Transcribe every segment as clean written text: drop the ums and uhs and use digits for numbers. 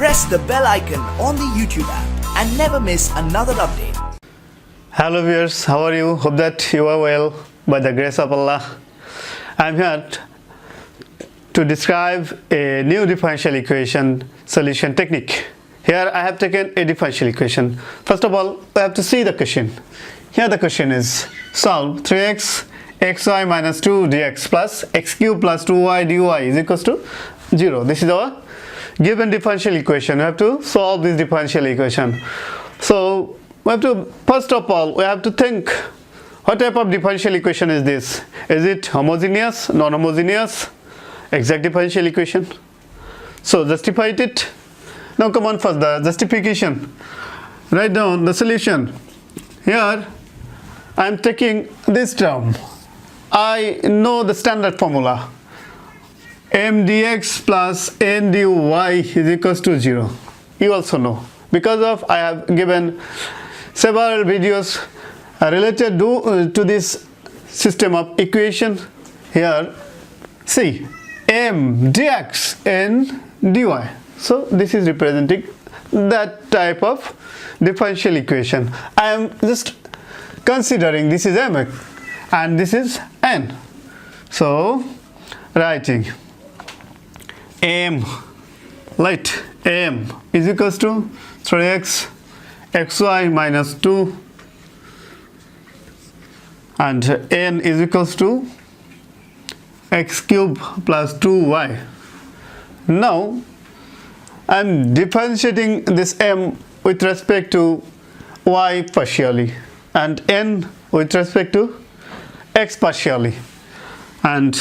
press the bell icon on the YouTube app and never miss another update. Hello viewers, how are you? Hope that you are well by the grace of Allah. I am here to describe a new differential equation solution technique. Here I have taken a differential equation. First of all, we have to see the question. Here the question is solve 3x xy minus 2 dx plus x cube plus 2y dy is equals to 0. This is our given differential equation. We have to solve this differential equation. So we have to, first of all, we have to think what type of differential equation is this? Is it homogeneous, non-homogeneous, exact differential equation? So justify it. Now come on, first the justification. Write down the solution. Here I am taking this term. I know the standard formula. M dx plus n dy is equals to 0. You also know. Because of I have given several videos related to this system of equation. Here see m dx n dy. So this is representing that type of differential equation. I am just considering this is m and this is n. So writing m, let m is equals to 3x xy minus 2 and n is equals to x cube plus 2y. Now I am differentiating this m with respect to y partially and n with respect to x partially, and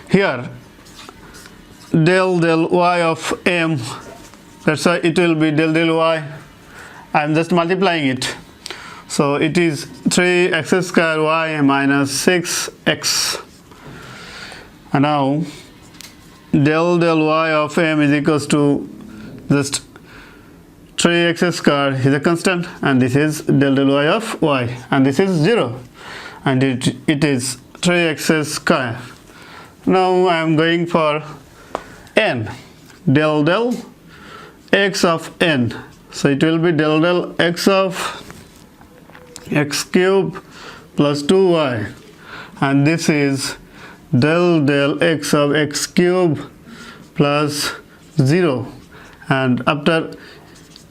here del y of m, that's why it will be del y. I am just multiplying it, so it is 3x square y minus 6x, and now del y of m is equals to just 3x square is a constant, and this is del y of y, and this is 0, and it is 3x square. Now I am going for n, del x of n, so it will be del x of x cube plus 2y, and this is del x of x cube plus 0, and after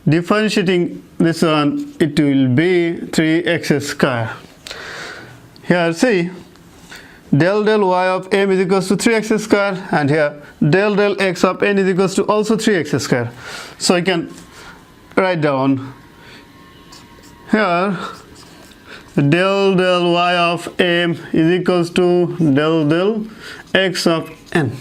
differentiating this one it will be 3x square. Here see del y of m is equals to 3x square, and here del x of n is equals to also 3x square. So I can write down here del y of m is equals to del x of n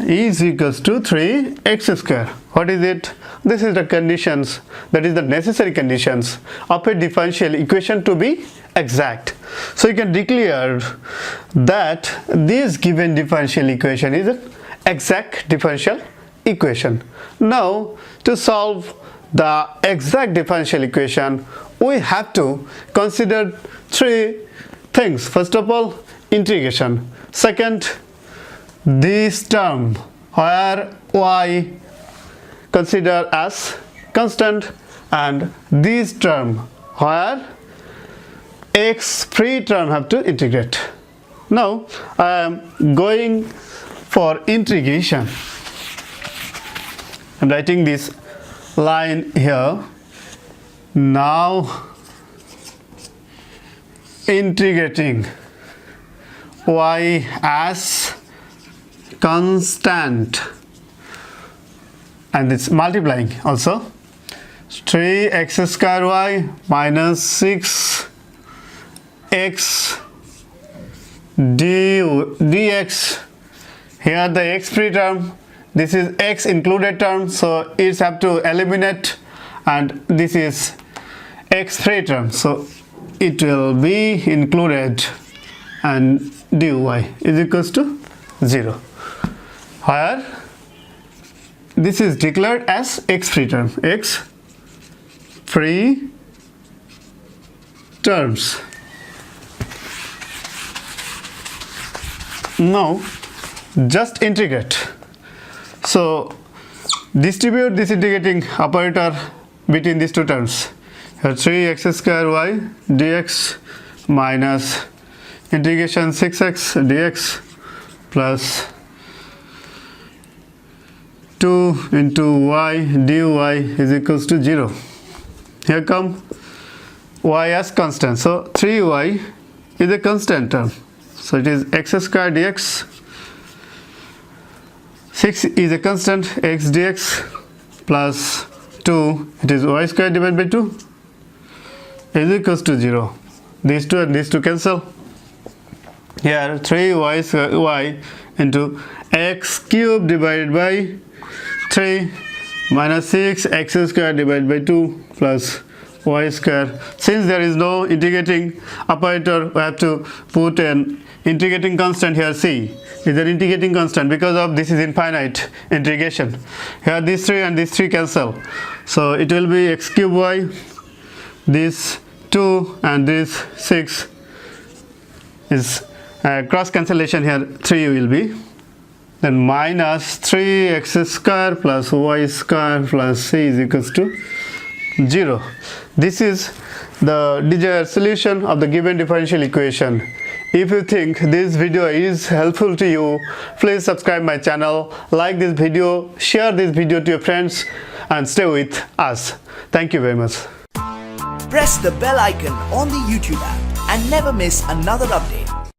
is equals to 3x square. What is it? This is the conditions, that is the necessary conditions of a differential equation to be exact. So you can declare that this given differential equation is an exact differential equation. Now to solve the exact differential equation, we have to consider three things. First of all, integration. Second, this term where y consider as constant, and this term where x free term have to integrate. Now I am going for integration. I am writing this line here. Now integrating y as constant, and it's multiplying also 3x square y minus 6x dx. Here the x free term, this is x included term, so it's have to eliminate, and this is x free term, so it will be included, and dy is equals to 0, where this is declared as x free term, x free terms. Now just integrate. So distribute this integrating operator between these two terms. Here 3x square y dx minus integration 6x dx plus 2 into y dy is equals to 0. Here come y as constant. So 3y is a constant term. So it is x square dx. 6 is a constant, x dx plus 2, it is y square divided by 2 is equals to 0. These two and these two cancel. Here 3y square y into x cube divided by 3 minus 6 x square divided by 2 plus y square. Since there is no integrating operator, we have to put an integrating constant here. C is an integrating constant because of this is infinite integration. Here these 3 and these 3 cancel. So it will be x cube y, this 2 and this 6 is cross cancellation here, 3 will be. Then minus 3x square plus y square plus c is equals to 0. This is the desired solution of the given differential equation. If you think this video is helpful to you, please subscribe my channel, like this video, share this video to your friends and stay with us. Thank you very much. Press the bell icon on the YouTube app and never miss another update.